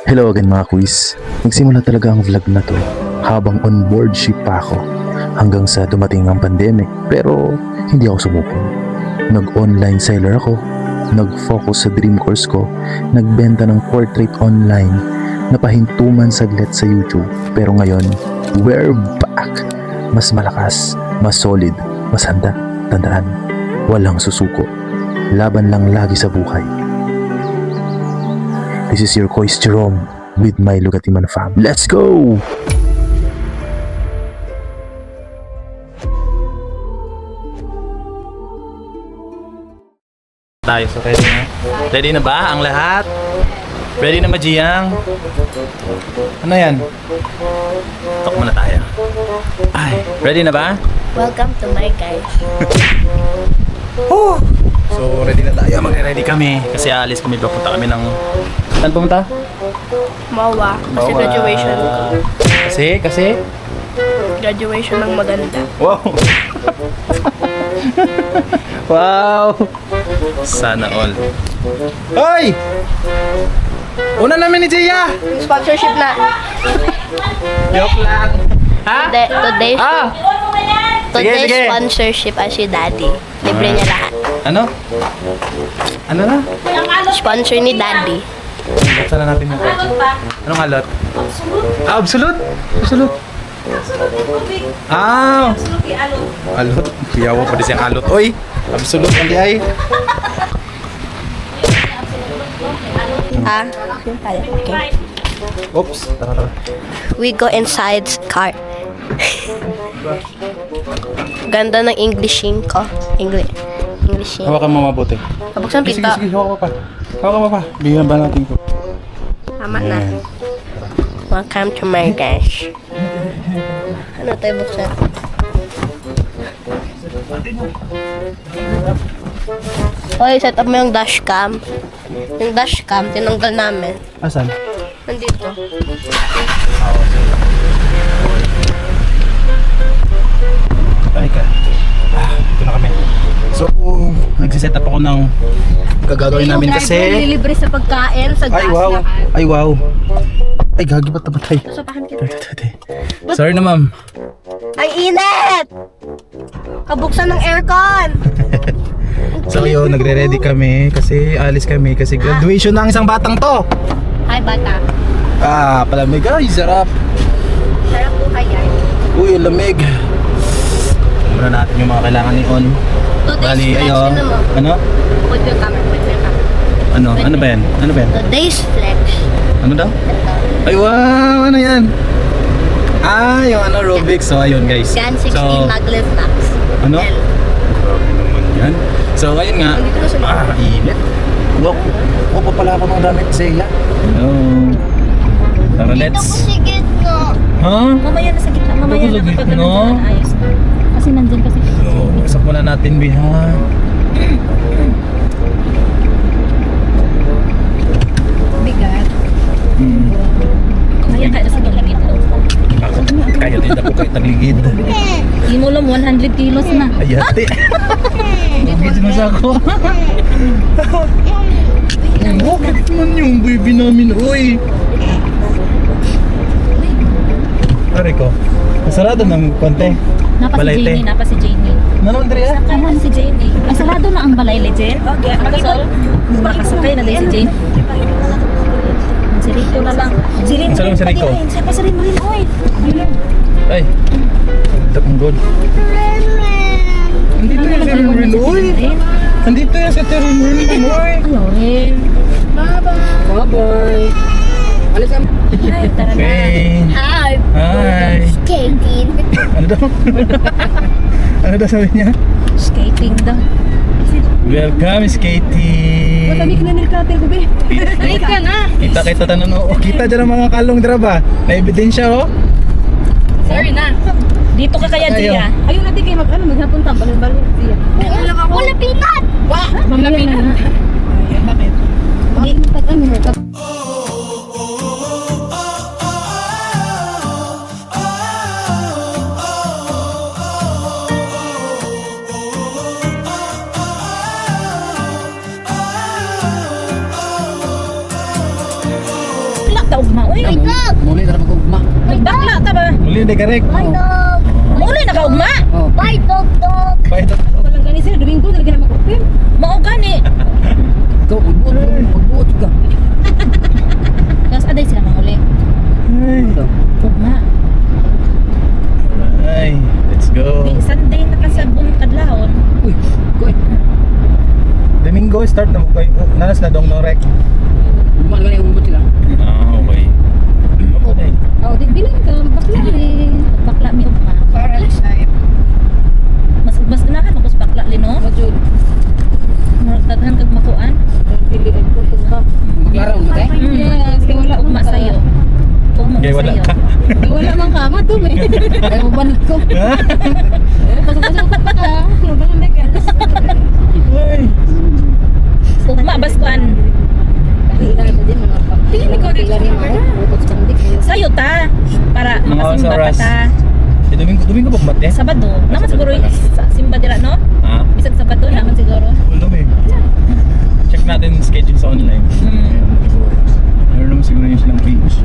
Hello again mga quiz. Nagsimula talaga ang vlog na to habang on board ship pa ako hanggang sa dumating ang pandemic, pero hindi ako sumuko. Nag-online seller ako, nag-focus sa dream course ko, nagbenta ng portrait online, napahintuman saglit sa YouTube, pero ngayon, we're back! Mas malakas, mas solid, mas handa. Tandaan, walang susuko. Laban lang lagi sa buhay. This is your Kois Jerome with my Lugatiman fam. Let's go! Tayo, so ready na? Ready na ba ang lahat? Ready na ba, Jiang? Ano yan? Talk muna tayo. Ay, ready na ba? Welcome to my guys. So, ready na tayo. Magre-ready kami. Kasi alis kami. Papunta kami ng... Saan pumunta? Mawa. Kasi Mawa. graduation ko. Kasi? Graduation ng maganda. Wow! Wow! Sana all. Hoy! Una namin ni Jia! Sponsorship na. Joke lang. Ha? Today's Sige. sponsorship ay si Daddy. Libre niya lahat. Ano? Ano na? Sponsor ni Daddy. Buksan na natin yung kotse. Anong alot? Ah, absolute? Absolute. Ah! Alot. Kuyawa pa din siyang alot. Oy! Absolute ang di ay. Ha? Okay. Oops. Tara. We go inside car. Ganda ng Englishing ko. Englishing. Hawakan mo mabuti. Kabuksan Sige, pito. sige. Hawakan mo pa. Hawakan mo pa. Bigyan ba natin ko? Tama na. Welcome to my guys. Ano tayo buksan? Hoy, set up mo yung dashcam. Yung dashcam, tinanggal namin. Asan? Nandito. Ay ka. Ito na kami. So, nagsiset up ako ng gagawin namin kasi... Libre sa pagkain, sa gas. Ay, wow. Ay, wow. Ay, gagi ba't namatay? Sapahan kita. Sorry na, ma'am. Ay, init! Kabuksan ng aircon! So, yun, nagre-ready kami kasi alis kami kasi graduation na ang isang batang to. Hi, bata. Ah, palamig. Ay, sarap. Sarap po kaya. Uy, ang lamig. Muna natin yung mga kailangan ni On. Bali, ayo. Ano? Put yung camera, put yung camera. Ano ba yan? Ano ba yan? Today's flex. Ano daw? Ay, wow! Ano yan? Ah, yung ano, Rubik. So, ayun guys. Gan 16 So, maglev max. ano? Yan. Grabe naman yan. So, ayun nga. Nandito na sa Init. Wow. Wow pa pala ako ng damit sa ila. Hello. Tara, let's. Sigit no. Ha? Mamaya na sa gitna. Mamaya Ako sa na kapag gitna? nandyan, ayos na. Kasi nandyan kasi. So, buksan muna natin, Biha. Bigat. Kaya kaya sa gitna. Ako, kaya din ako kahit tagligid. Hindi mo lang 100 kilos na. Ayate. Bagay na sa ako. Bakit man yung baby namin, uy? Pare ko, sarado ng konti. Napa si Balayte. Janie, napa si Janie. Nanon, Andrea? Ano si Janie? Ay, sarado na ang balay legend. Okay, makasakay na din si Jane. Si Rico na lang. Si Rico. Saan si Rico? Saan si Rico rin, oy. Ay, tapong good. Andito yan si Rin, uy. Andito yan si Rin, uy. Ano rin? Bye-bye. Ay, tara na. Okay. Hi. Hi. Skating. Ano daw? Ano daw sabi niya? Skating daw. Welcome, skating. Balik ka na. Kita tanan o. Kita dyan ang mga kalong draba. Na ebidensya o. Sorry na. Dito ka kaya, Gia? Ayun natin kayo maghapon ta balik siya. Wala pinat. Wala pinat. Bakit? Hindi pag ano ta ugma, uy. Muli na mag-ugma. Magbakla ta ba? Muli hindi correct. Muli na ka ugma. Bye, dog. Walang gani sila, Domingo, talaga na mag-open. Mao gani. Ikaw, magbuot ka. Gas aday sila manguli. Ugma. Ay, let's go. Di Sunday na kasabon kadlawon. Uy, koy. Domingo start na mo kayo. Nanas na dong norek. Ugma na ganyan umot sila. Ah, okay. Okay. Oh, di bilang ka, bakla eh. Bakla mi ugma. Mas ganahan ako sa bakla lino. Majud. Murag daghan kag makuan. Piliin ko kung ba. Maglaraw mo tayo. Yes, kaya wala Ugma sayo. Ugma Okay, wala sayo. ka. Wala mang kama to eh. Ay, mabanit ko. Pasok-pasok pa ka. Mabangan na ka. Ay. Ugma baskuan. Tingin ko din sa mga. Sayo ta para Mga makasimba pa oras. ta. Eh, Domingo pa mate. Sabado. Naman siguro sa simba dira no? Ah, Bisag Sabado naman siguro. ulam eh. Check natin yung schedule sa online. Meron naman siguro yung silang page.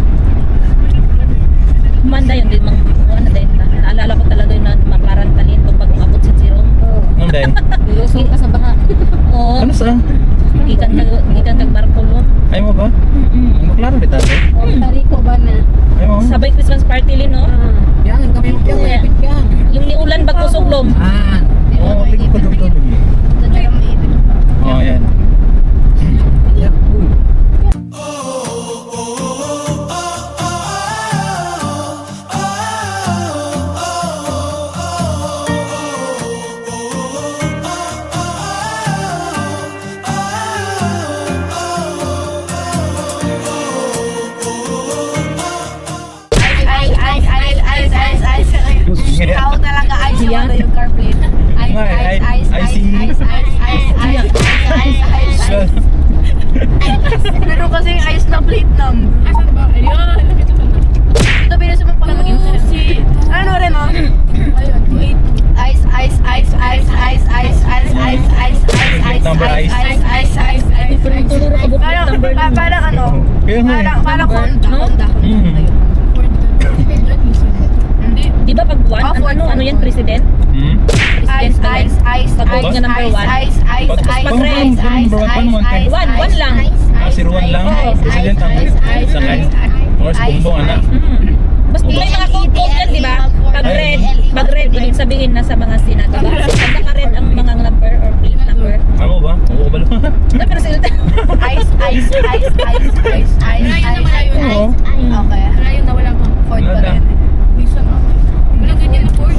Manda yun din ano din. Naalala ko talaga yun na makarantalin pag bagong abot sa zero. Ano dahil? Lusong ka sa baka. Oo. Ano sa? Gikan kag Marcolo. Ay mo ba? Ano klaro rin tayo? Tariko ba na? Ay mo? Sabay Christmas party lin no? Yan, kami yung ipit ka. Yung niulan bag kusuglom. Ah, Oo, tingin ko doon lagi. Oo, yan. yan. Uy. Ako talaga ice Yan. yung carplane. Pero kasi yung ice na plate nam. Asan ba? Ayun. Ito binusin mo pala maging si... Ano rin oh? Ayun. Ice. Number ice. Tuluro ka bukod number lang. Parang ano? Kaya nga eh. Parang konda. No? Di ba pag one, ano yan, president? Hmm? Ice. Pag-vote nga number one. One lang. Ah, si Ruan lang. President ang isang ice. Or si Bumbong, anak. Basta may mga code yan, di ba? Pag red, ibig sabihin na sa mga senador. Pag naka-red ang mga number or plate number. Ako ba? Ako ba lang? Pero sila Oo. Okay. Ayun na walang Ford pa Wala. rin. Hindi siya na. Wala ganyan na Ford.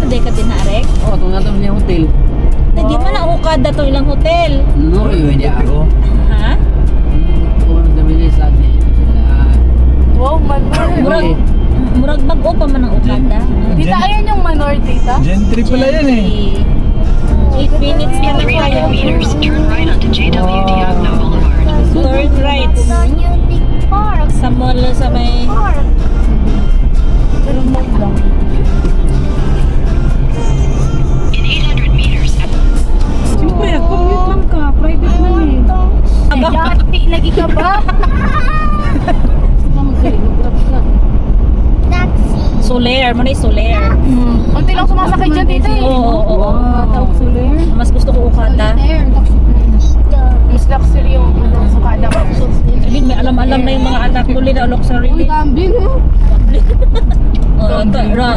Day ka dinarek. Oh, itong natin niya hotel. Hindi man na ukad dato ilang hotel. No, yun niya. Oo. Ha? Kung sabi sa atin. Wow, manor. Murag bag-o pa man ang ukada. Tita, ayan yung manor, tita. Gentry pala yan eh. 8 minutes na lang tayo. Turn right onto JW Diagno Boulevard. Turn right. Sa mall sa may... In 800 meters, Siyempre, nag-commute lang ka. Private lang eh. Aba, Dati, lagi ka ba? tita. Mas luxury yung sukada ko. Sabihin, may alam-alam na yung mga anak nuli na ulok sarili. Kambing mo.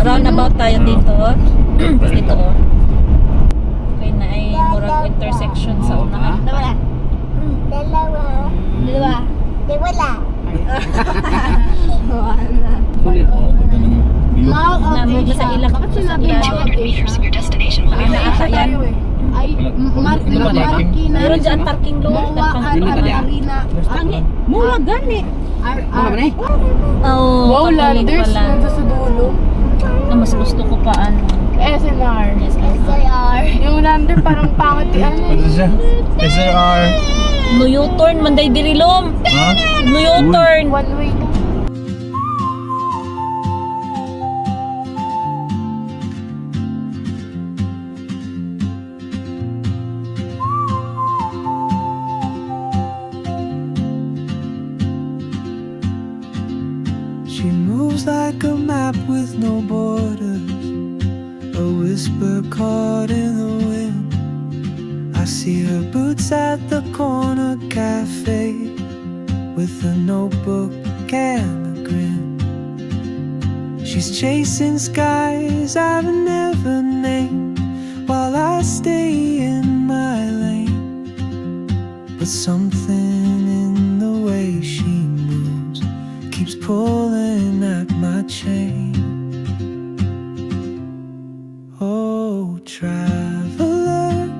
Roundabout tayo dito. Dito oh. Okay na ay murag intersection sa unahan. Dalawa. Kulit. Namog na sa ilang sa 200 meters, your destination will be Ano ata yan? Ay, marki na. Meron dyan parking lot. Mura gani. Ano ba na eh? Oh, Wow, Catholic landers. pala. Nandun sa dulo. Na mas gusto ko pa ano. SNR. Yes, Yung lander parang pangit yan. Ano siya? SRR. no U-turn man day dirilom. Ha? No U-turn. One way na. She moves like a map with no borders, a whisper caught in the wind. I see her boots at the corner cafe with a notebook and a grin. She's chasing skies I've never named while I stay in my lane. But something in the way she moves keeps pulling at my chain. Oh, traveler,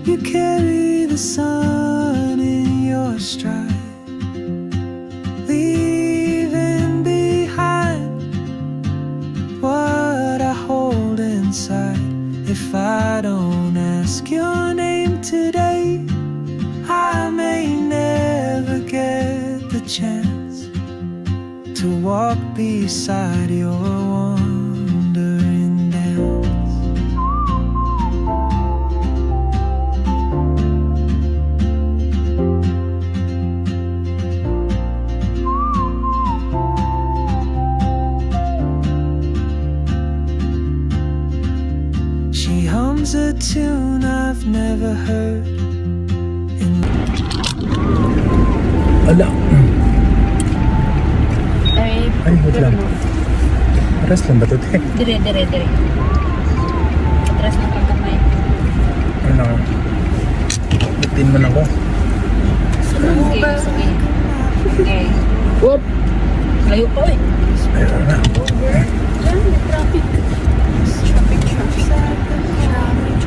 you carry the sun in your stride, leaving behind what I hold inside. If I don't ask your name today, I may never get the chance to walk beside your wandering dance. She hums a tune I've never heard. Ala. Ay, Ay, wait lang. Rest lang ba ito, te? Dire. Atras ng pagkamay. Ano? Bitin mo na ako. Sige. Okay. Whoop. Layo pa eh. Ayun na.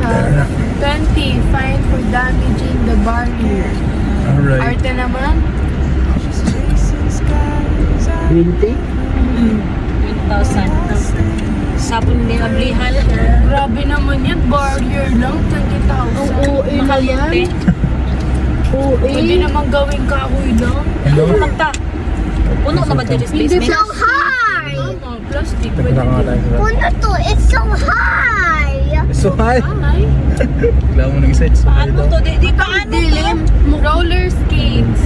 Ayun na. 20, fine for damaging the barrier. Alright. Arte naman. 20? 1,000. Sabon ni Ablihan. Grabe naman yan. Barrier lang. 20,000. Mahal yan. Te. Pwede naman gawing kahoy lang. Hello? Magta. Puno na ba dyan space? So high! Tama, plastic. Teka Pwede na nga tayo. Puno to, it's so high! So high. Ay, Kailangan mo nag-isa. So high Paano daw. to? Di paano to? dilim. Roller skates.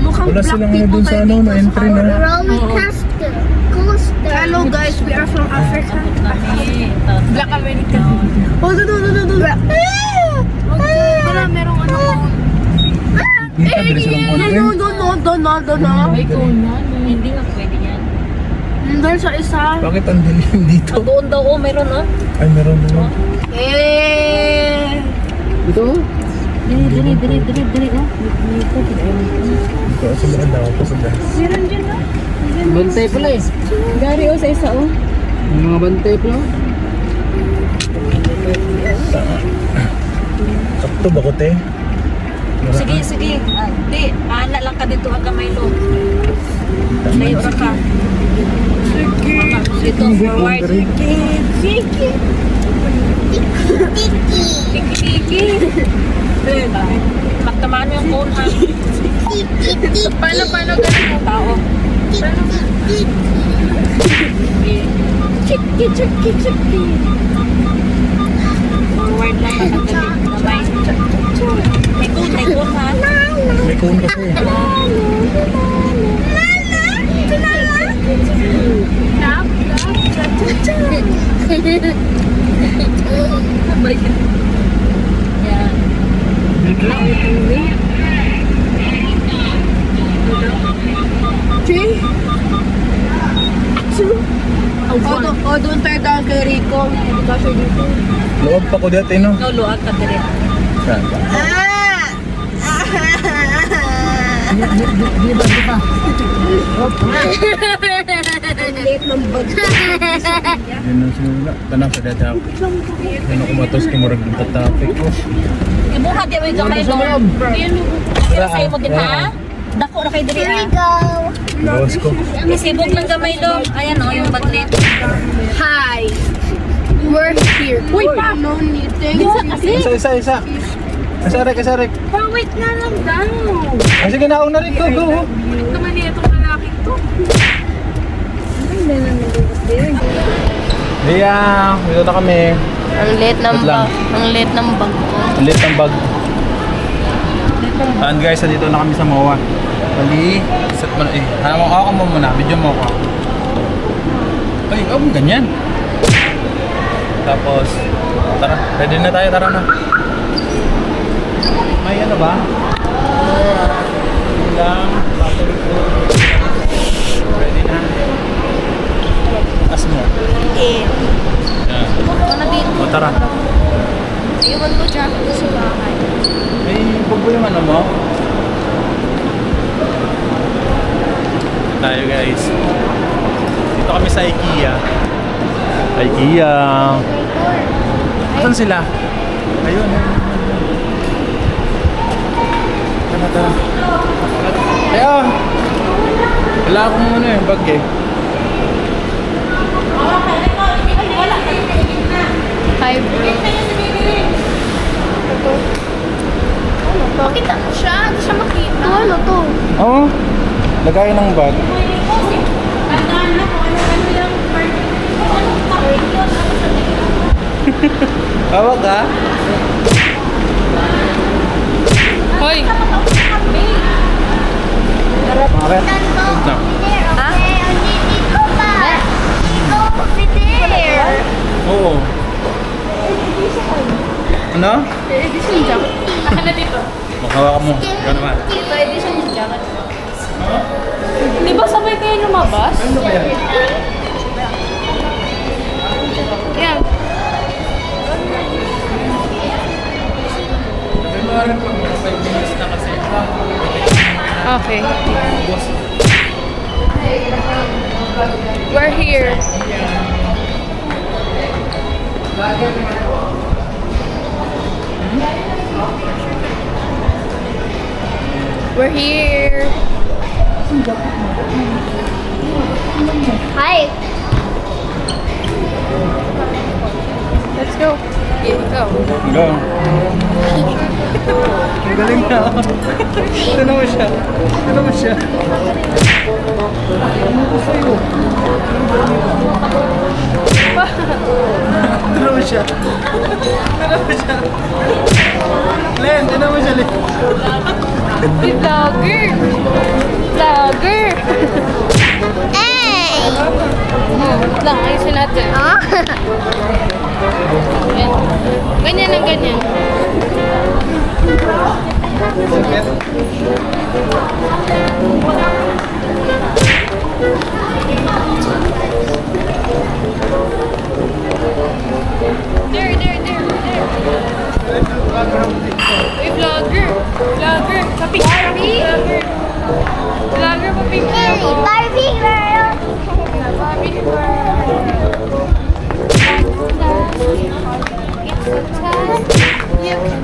Mukhang Wala black silang ano people dun sa kayo ano, dito na entry sa na. Roller coaster. Coaster. Hello guys, we are from Africa. Black American. Oh, do. Wala, merong ano. Dito, bilis lang konti. Doon. May cone yan. Hindi nga pwede yan. Doon sa isa. Bakit ang dilim dito? Doon daw, oh, meron oh. Ay, meron mo. Ito? Diri, oh. Ito, sa mga daw pa sa gas. Meron dyan oh. Bantay pala eh. Gari oh, sa isa oh. Yung mga bantay pala. Sakto ba ko, te? Sige. Di, ana lang ka dito aga may lo. Layo ra ka. Dito, forward. Sige. Tiki. Magtamaan mo yung phone ha. Paano ganun? Yung tao. Chiki. Forward lang ka galing. Bye. May phone ha. May cone kasi. Balik. O, doon tayo daan kay Rico. Hindi ka siya dito. Loob pa ko dito, no? No, luwag ka dire. Saan? Di ba? Late ng bag. Yun ang sinula. Tanang sa dati ako. Ano kumatos ko marag ng tatapik ko. Ibuhat di mo kayo doon. Pero sa'yo mo din ha? Dako na kayo dire ha? Bawas ko. Isibog lang gamay lo. Ayan o, yung batlit. Hi! We're here. Uy, pa! No need. Thank you. Isa. Kasarek. Wait na lang daw. Sige, nauna rin ko. Go. Naman niya itong lalaking to. Iya, dito na kami. Ang late ng Wait lang. bag. Ang late ng bag ko. Ulit ang bag. And guys, dito na kami sa MOA. Bali, set mo na. Ako mo muna. Video mo ako. Ay, ganyan. Tapos, tara. Ready na tayo. Tara na. May ano ba? Yun lang. Ready na. As mo. Eh. Yan. Ako na dito. O, tara. Iwan ko jacket ko sa bahay. Ay, bubo yung ano mo. Tayo guys. Dito kami sa IKEA. Saan sila? Ayun. Tara. Ayun. Wala akong ano eh, bag eh. Hi, bro. Makita mo siya. Hindi siya makita. Ano to? Oo. Lagayan ng bag. Hawak ka? Hoy! Bakit? No. Oo. Ano? Edition jacket. Ano dito? Makawakan mo. Ikaw naman. Ito, edition jacket. Di ba sabay kayo lumabas? Ano ba yan? Yan. February pag mga 5 minutes na kasi. Okay. We're here. We're here. Hi. Let's go. Here we go. Go. Ang galing na. Ito naman siya. Len, ito naman siya. Vlogger. Hey! Lang, ayusin natin. Ganyan ang ganyan. There. Uy, vlogger. Vlogger, papicture. Barbie girl. Barbie girl. It's a task you can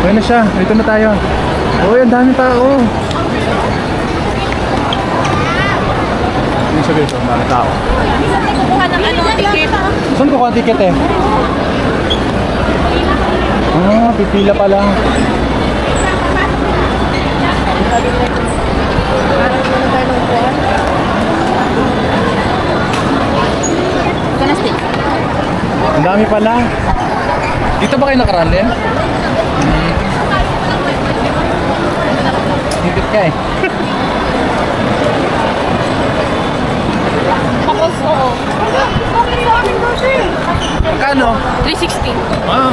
Ayun na siya. Ito na tayo. Uy, ang dami tao. Yung sabi ito, mga tao. Isa tayo kukuha ng ticket. Saan ko ticket eh? Pipila pa lang. dami pala. Dito ba kayo nakaralin? Higit ka eh. Tapos, oo. Magkano? 360. Ah,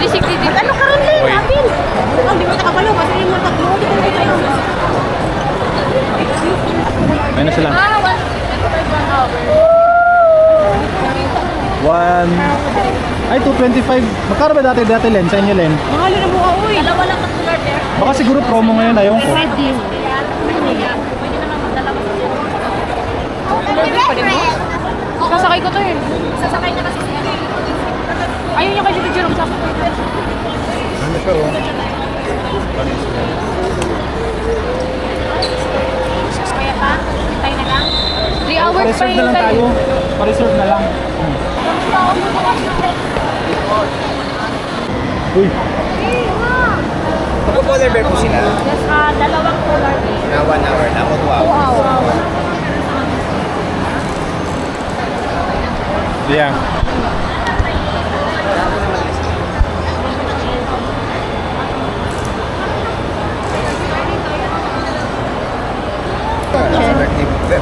360 din. Ano ka rin Oy. akin? Ang di mo nakapalo kasi yung mga tatlo. Di ko kayo. may na sila. Ah, 125 per hour. 1... Ay, 225. Magkano ba dati Len? Sa inyo, Len? Mahalo na mukha, uy. Dalawa lang ang tular there. Baka siguro promo ngayon, ayaw ko. Ready. Pwede naman magdala ko sa Pwede mo? Sasakay ko to eh. Sasakay na kasi siya. Ayun yung kay Tito Jerome sa Ano siya, oh? Kaya pa, tayo na lang. 3 hours pa Pa-reserve na lang hintay. tayo. Pa-reserve na lang. Uy, Mag-polar bear po sila. Yes, dalawang tular there. Na 1 hour na o 2 hours. Diyan.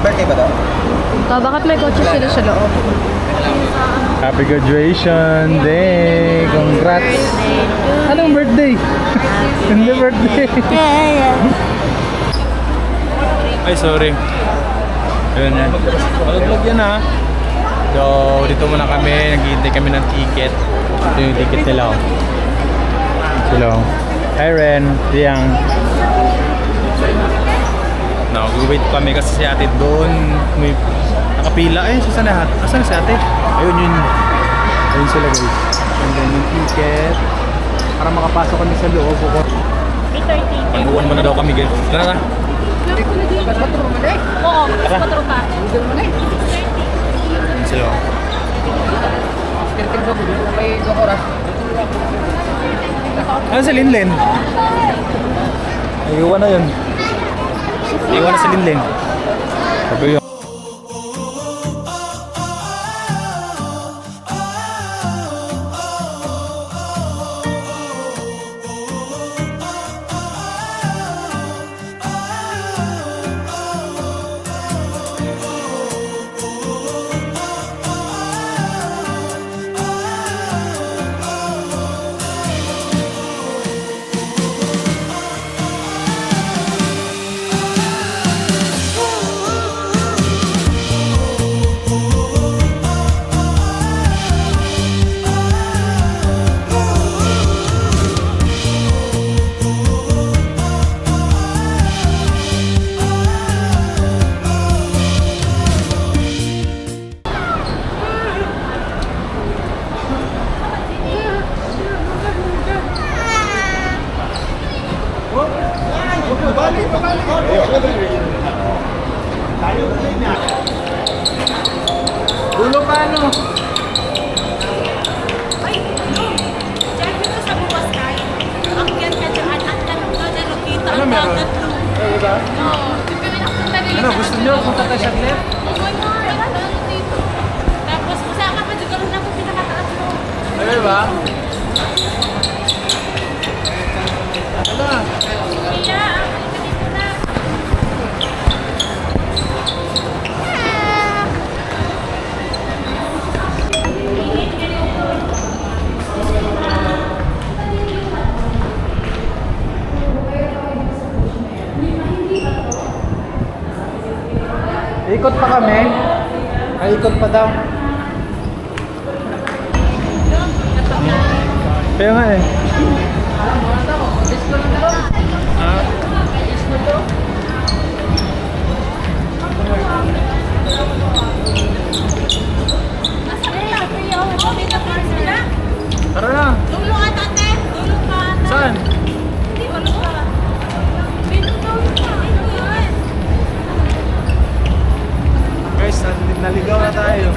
Birthday ba daw? Bakit may kotse sila sa loob? Happy graduation day! Congrats! Anong birthday? Hindi birthday! Ay, sorry. Ayun yan. Malaglag yan ha. So, dito muna kami. Naghihintay kami ng ticket. Ito yung ticket nila. Sila. Hi Ren, Diang. Nag-wait kami kasi si ate doon. May nakapila. Eh, saan na? Asan na si ate? Ayun yun. Ayun sila guys. And then yung ticket. Para makapasok kami sa loob. 8:30. Pag-uwan muna daw kami guys. Tara na. Oo, mas patro pa. Ayun sila. Ano si Linlen? Ayuwan na yun. Ayuwan na si Linlen. Sabi yun. Dulo pa ano? Ano meron? Eh, diba? Ano, gusto nyo punta tayo sa clip? Tapos, saan ka pa dito na po pinakataas mo? Ano ba? Ano? Kaya, dito na. Ikot pa kami. Ay, ikot pa daw. Kaya nga eh. Ah. Tara na. Dulo ka, tate. Dulo ka. Saan? Hindi, dulo ka. Dito, dulo ka. Guys, naligaw na tayo.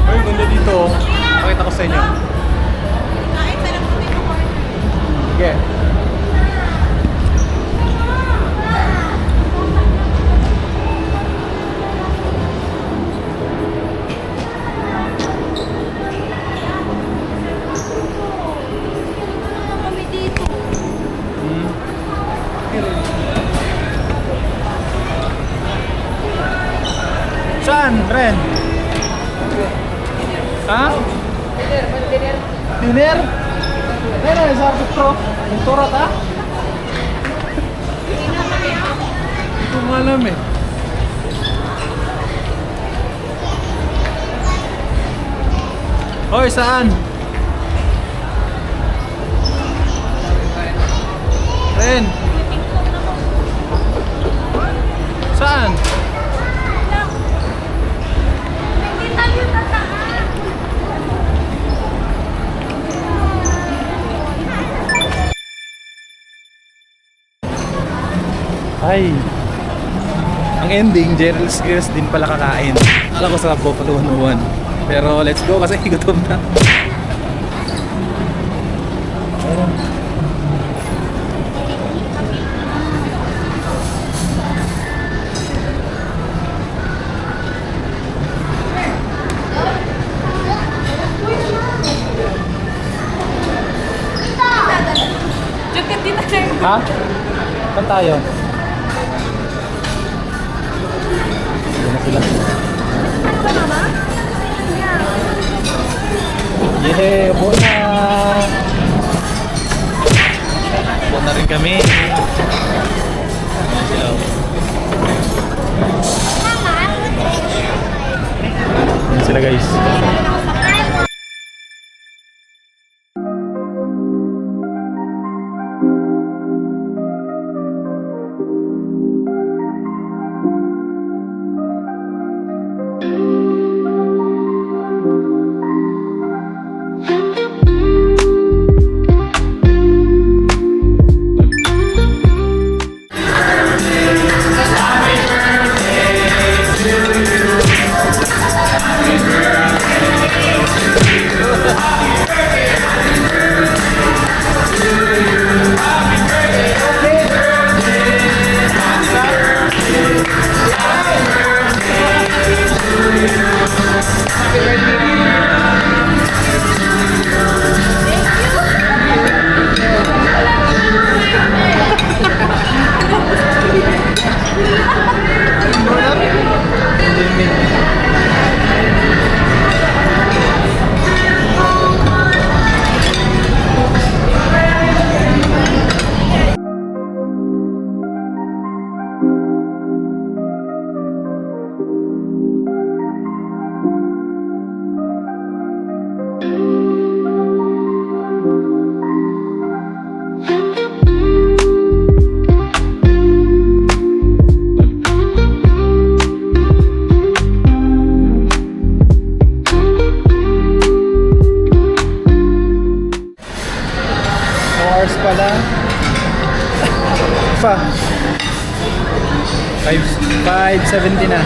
Ay, ganda dito. Pakita ko sa inyo. Sige. Friend? Ha? Dinner? Pero sa putro, yung turat ha? Hindi ko malam eh. Hoy, saan? Ren? Saan? Ay. Ang ending, Gerald's Grills din pala kakain. Alam ko sarap po paluwan-uwan. Pero let's go kasi gutom na. Ha? Saan tayo? Yan na sila. Yeah, upo na! Upo na rin kami. Ayan sila. Ayan sila guys. Pala pa 5:70 na,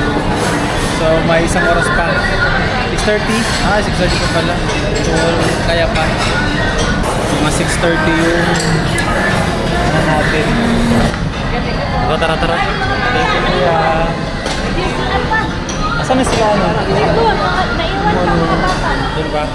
so may isang oras pa. 6:30? 6:30 pa pala, so kaya pa mga 6:30 yung ano natin. Tara tara. Thank you kuya. Asan na sila ano? Naiwan lang mga bata. Doon ba?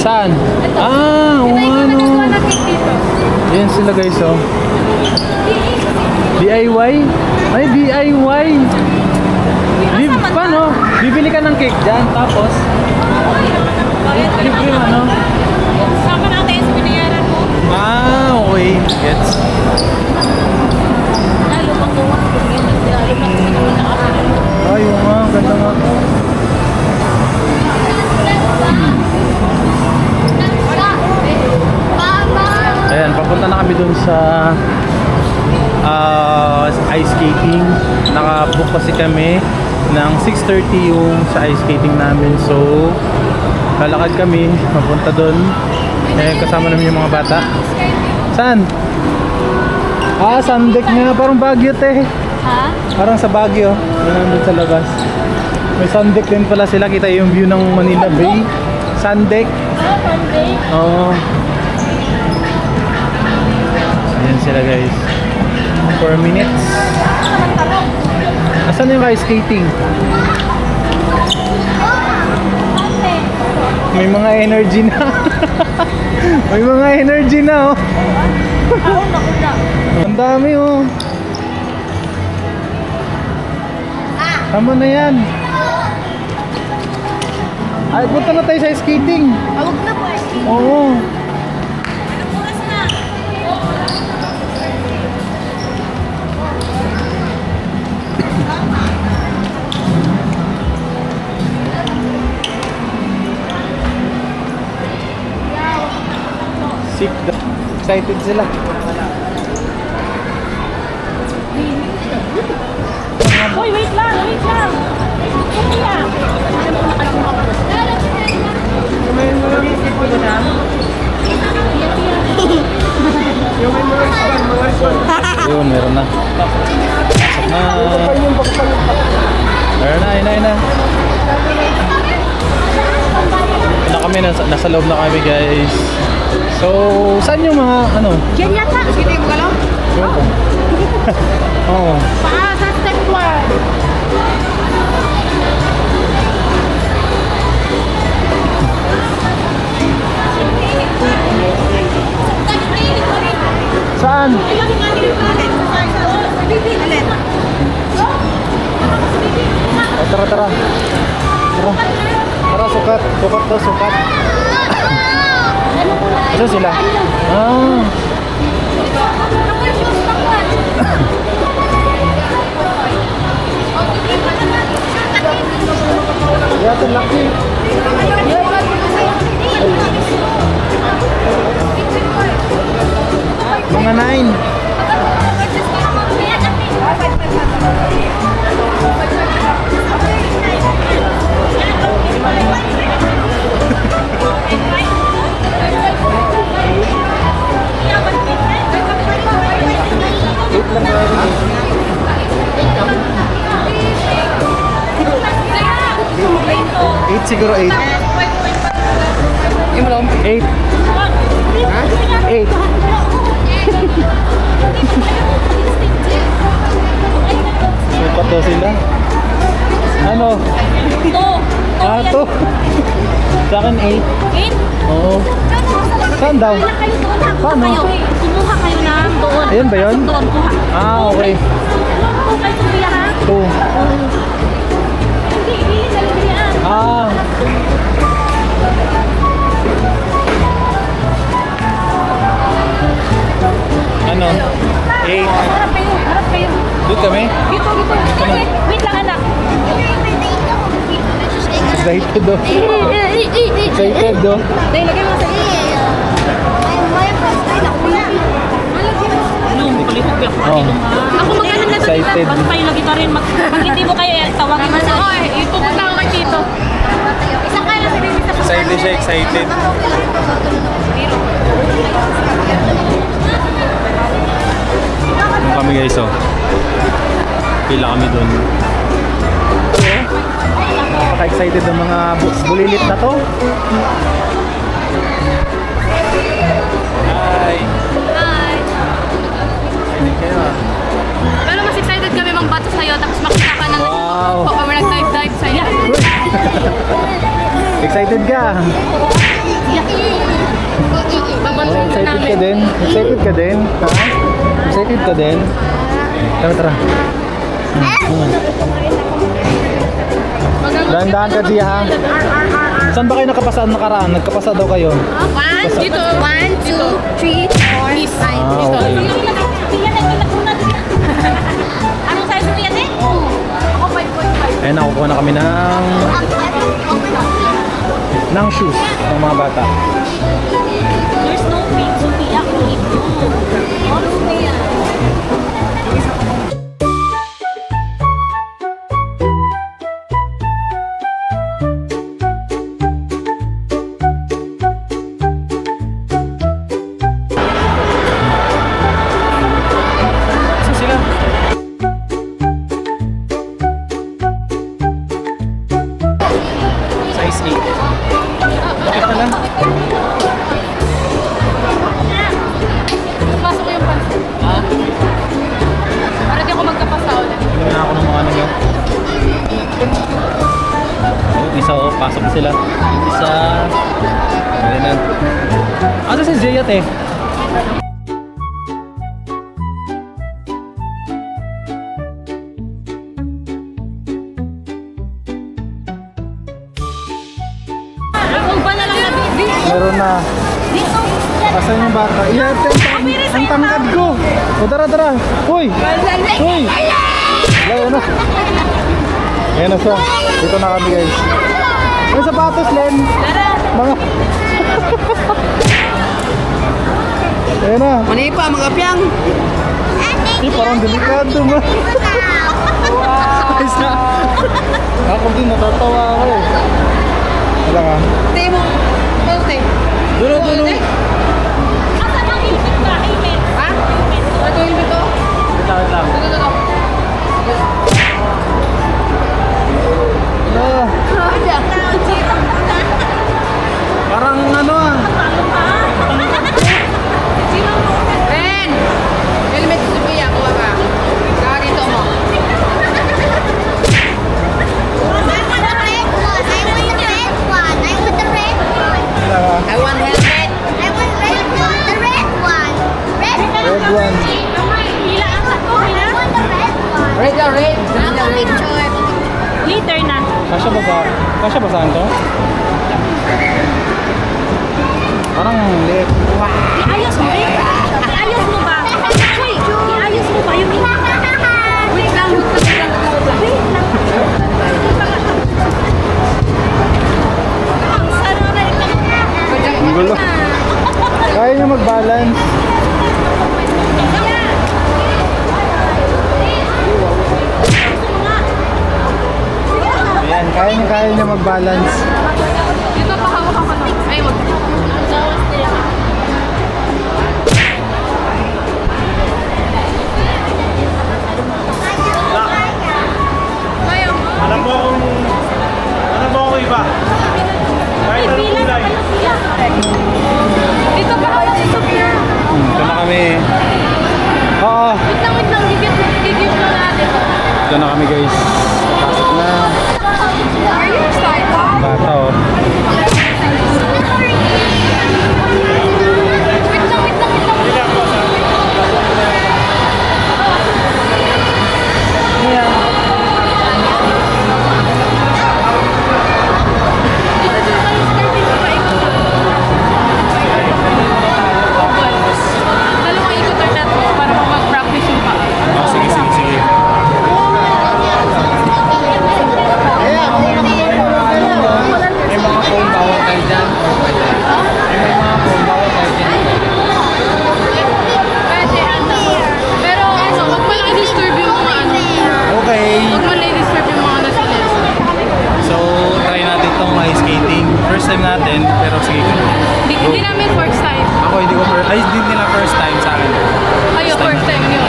Saan? Oo nga no. Yan sila guys oh. DIY? Ay, DIY! Paano? Bibili ka ng cake dyan, tapos libre mo, ano? Sama natin sa binayaran mo. Okay. Gets. Lalo pag bukas ko ganyan. Lalo pag naman nakapila. Ay, yung nga. Ganda nga. Ayan, papunta na kami dun sa ice skating. Nakabook kasi kami ng 6:30 yung sa ice skating namin. So, lalakad kami papunta dun. Eh, kasama namin yung mga bata. Saan? Sundeck nga. Parang Baguio, te. Ha? Parang sa Baguio. Yan nandun sa labas. May sundeck din pala sila. Kita yung view ng Manila Bay. Sundeck. Sunday. Oo. Ayan sila, guys. 4 minutes. Asan yung ice skating? May mga energy na. May mga energy na, oh. Ang dami, oh. Tama na yan. Ay, punta na tayo sa skating. Huwag na po. Oo. Sick. Excited sila. Uy, wait lang, wait lang. Kuya. Yun, meron na. Pasok na. Meron na, yun na. Na kami, nasa loob na kami, guys. So, saan yung mga, ano? Yan yata. Kita yung galaw? Yun po. Oo. Paa sa step 1. Saan? Oh, tara. Tara, sukat. Sukat daw, sukat. Saan sila? Yata laki. Mga 9. Eight siguro, 8. 8. Ha? 8. Sukat daw sila. Ano? To. Sa akin 8. Oo. Saan daw? Paano? Kumuha kayo na doon. Ayan ba yun? Doon, kuha. Okay. Kung kayo kuya ha? 2. Hindi, nalagyan. Ano? 8. Harap kayo. Doon kami? Dito. Wait lang anak. Excited do. Excited do. Dahil lagay mo sa Oh. Ako magkano na sa Excited. Pag kayo lagi pa rin, pag hindi mo kayo, tawagin mo sa Ipupunta ako kay Tito. Isang kaya sa baby sa Excited siya, excited. Doon kami, guys, oh. Pila kami doon. Napaka-excited ng mga bulilit na to. Hi! Excited kayo, ah. Pero mas excited kami mangbato sa'yo tapos makita ka ng Wow! or nag-dive sa'yo. Excited ka? Babantuin ka Excited namin. ka din? Excited ka din? Ha? Excited ka din? Tara, tara. Dahan-dahan ka, Gia, ha? Saan ba kayo nakapasa nakaraan? Nagkapasa daw kayo? Dito. 1, 2, 3, 4, 5. Okay. Anong size mo yan eh? Ako 5.5. Ayun, nakukuha na kami ng shoes ng mga bata. There's no pink, Sophia. Oh, Sophia. Saan sila? Size 8. Bakit pala? Napasok ko yung pansin. Ha? Para di ako magkapasa ulit. Tingnan na ako ng mga ano nyo. Oh, isa oh, pasok na sila. Isa. Ayan na. Ano si Jayat eh? Ang ba na lang natin? Meron na. Dito. Asan yung bata? Iyate, ang tangkad ko. O tara, tara. Hoy! Hoy! Ayan na. Ayan na siya. Dito na kami guys. May sapatos, Len. Mga... Ayan na. Mani pa, mga piyang. Eh, parang delikado ma. Ayos na. Ako din, natatawa ako eh. Wala ka. Tay mo. Tay. Dulo, dulo. Asan ang helmet ba? Helmet. Ha? Ito yung ito. Wait lang, wait lang. Ito. Parang ano ah. Ben! Helmet si Sophia, kuha ka. Kaka dito mo. I want helmet. Red one. Hila ang sato. Hila. Red or red? Liter na. Kasya ba ba? Kasya ba saan to? Parang liit. Iayos mo eh. Iayos mo ba? Uy, iayos mo ba yung Wait lang. Ang sarap na ito. Ang gulo. Kaya niya mag-balance. Ayan, kaya niya mag-balance. Dito pa hawak ako na. Ay, wag. Kaya mo? Alam mo kung iba? Kahit anong kulay. Dito pa hawak si Sophia. Ito na kami. Oo, Wait lang. Gigit mo natin. ito na kami guys. Pasok na. Are you excited? Bata oh. Dalawang ikot or tatlo para mag-practice yung paa. Oh, sige, sige, sige. May mga phone bawal kayo dyan. May mga phone bawal kayo dyan. Pwede, ano. Pero ano, wag mo lang i-disturb yung mga ano. Okay. Wag mo lang i-disturb yung mga nasa lesson. So, try natin itong ice skating. First time natin, pero sige ko. Hindi namin first time. Ako hindi ko first, ay hindi nila first time sa akin. Ayo, first time yun.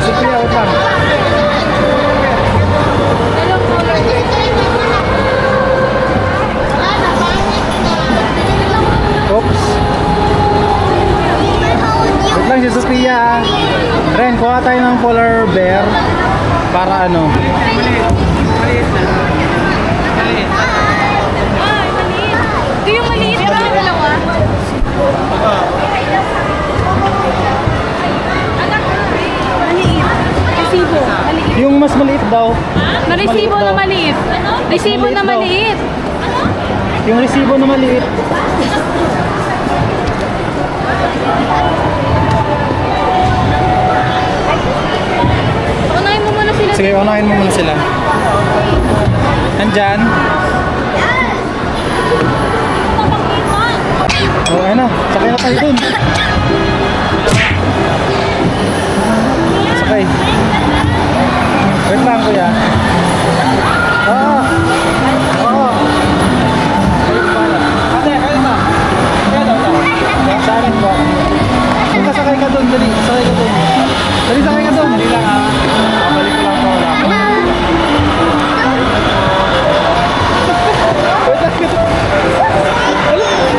Sophia, wait lang. Hello, color. Oops. Wait lang si Sophia. Ren, kuha tayo ng polar bear para ano. Ay, maliit. Ito yung maliit. Ito yung dalawa. resibo na maliit. Resibo na maliit. Yung resibo na maliit. Unahin mo muna sila. Sige, unahin mo muna sila. Nandyan. Oh, ayun na. Sakay na tayo dun. Sakay. Wait lang, kuya. Ah! Oo. Kayo pala. Ate, kayo ba? Kaya daw daw. Sa akin ba? Kung sakay ka dun, dali. Sakay ka dun. Dali, sakay ka dun. Dali lang, ah. Babalik ko lang po.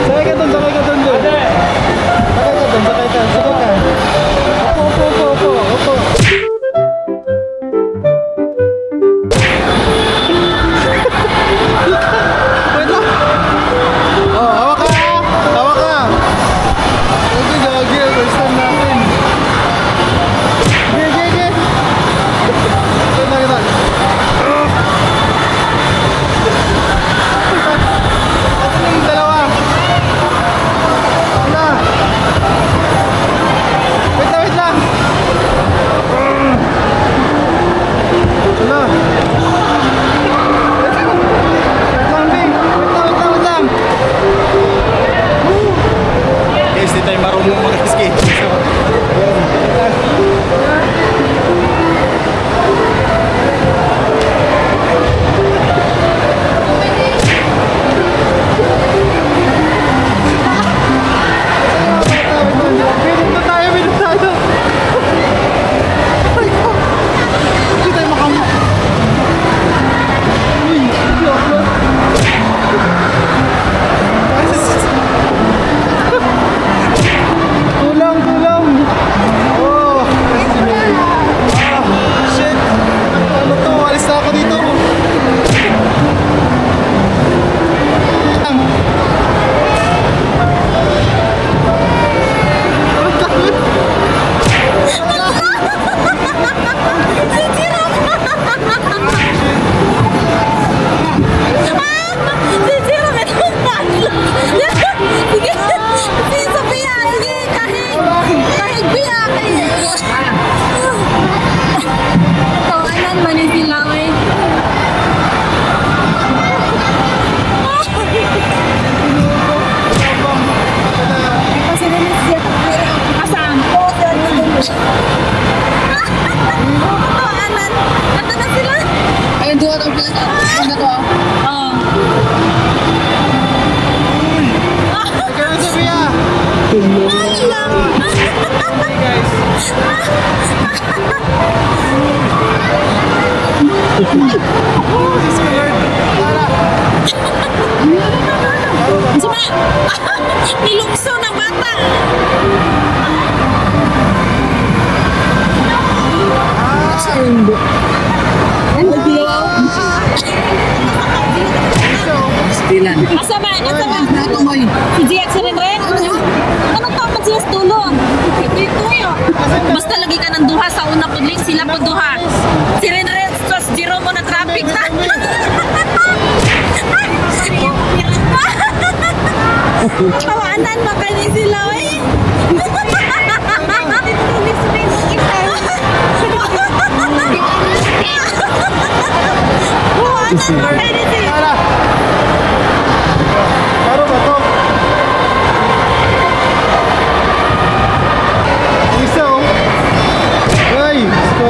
Sakay ka dun, sakay ka dun. Sakay ka dun, sakay ka. Sakay ka. Opo. Wait lang. Oh, hawak ka. Hawak ka. Okay, gagi. First time natin. Gigi. Kita. Ito na yung dalawa. Wala. Wait lang. Wala. Wait lang. Guys, di tayo marunong mag-skate. Pinito tayo. Hindi tayo makamit. Tulang. Oh. Shit. Ano to? Alis na ako dito. Kaya Sophia. Nilukso ng bata. Asa ba? Si Jack sa rin rin? Anong tapat siya sa tulong? Basta lagi ka ng duha sa una pudling, sila po duha. Si rin rin, sos zero mo na traffic na. Kawanan makanin sila eh. Kawanan makanin sila. Karo ba to? Isa oh. Ay, gusto.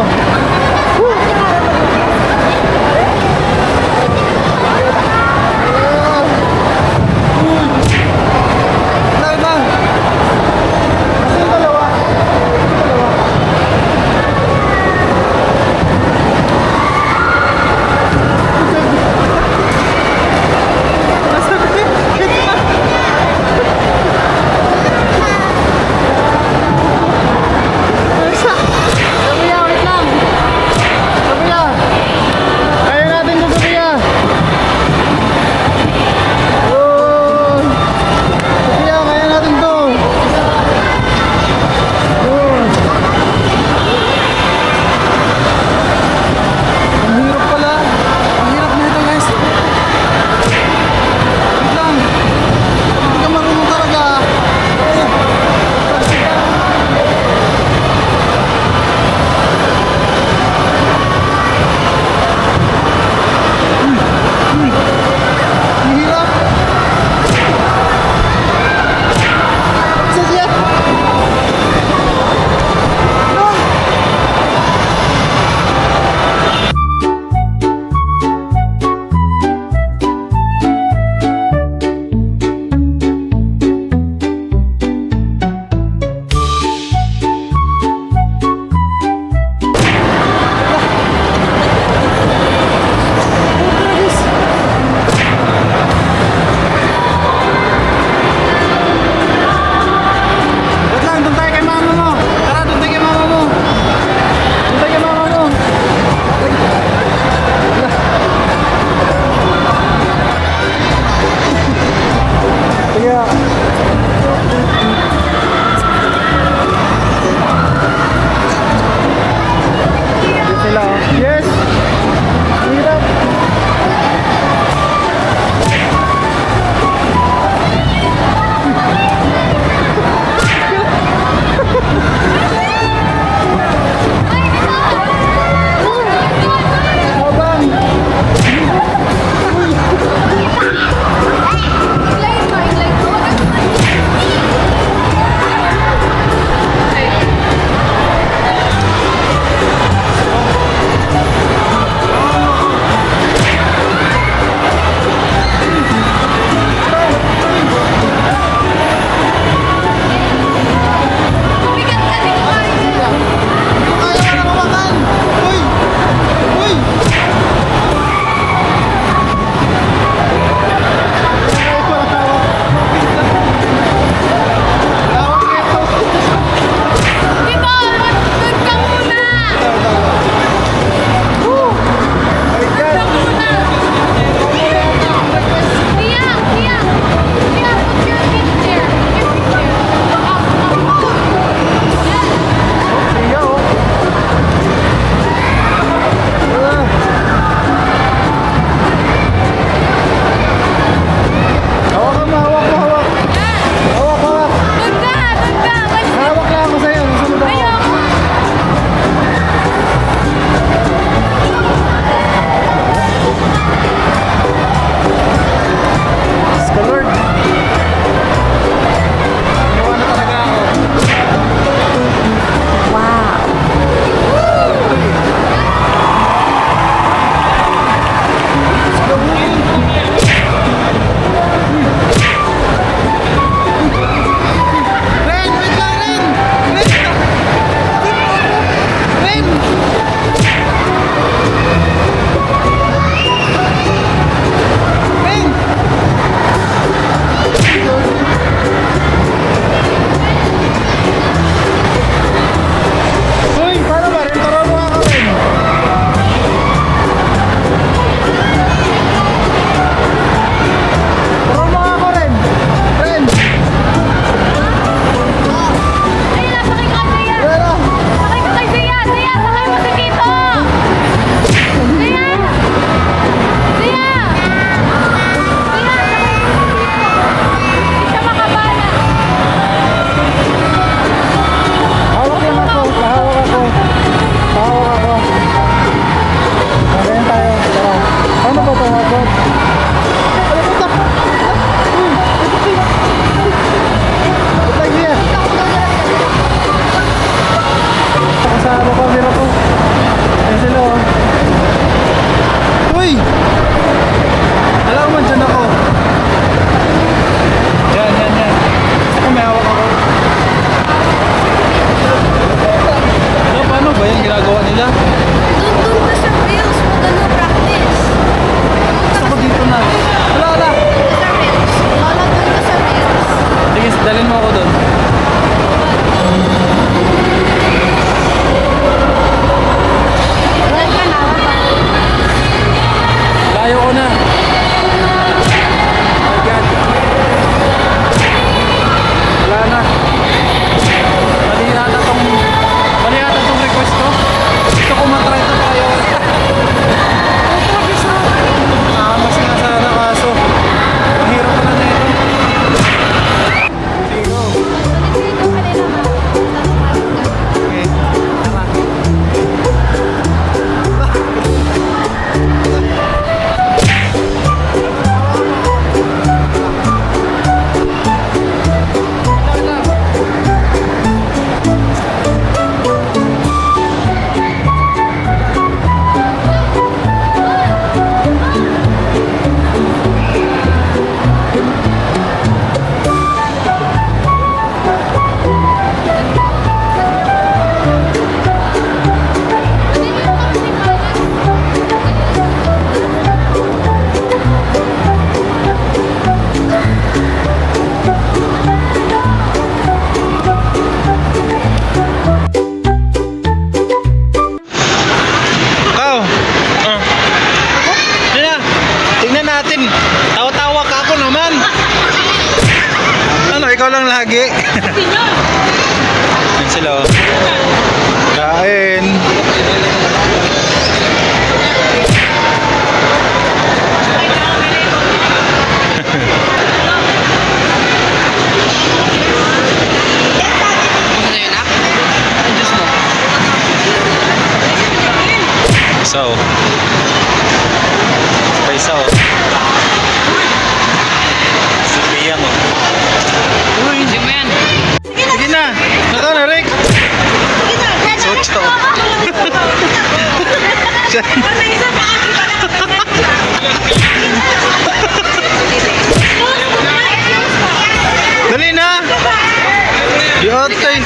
Kasama ko, mira ko. Ayan sila oh. Uy! Alam mo, dyan ako. Yan. Ako may hawak ako. Ano, paano ba yan ginagawa nila? Doon ka sa reels, practice. Gusto ko dito na. Wala. Sa reels. Wala doon ka sa reels. Sige, dalhin mo ako doon. Wala ka na. Layo ko na. Oh God. Wala na. Mali yata tong request ko. Gusto ko matry ito tayo. Mas nga sana kaso. Mahirap pala na ito. Sige go. Okay. Tama. Ikaw! Tingnan natin. Tawa-tawa ka ako naman. Ano, ikaw lang lagi. Yan sila oh. Kain. So, Paisaw. Si Piyang oh. Uy, hindi mo yan. Sige na. Naka na, Rick. Socho. Dali na. Yotay.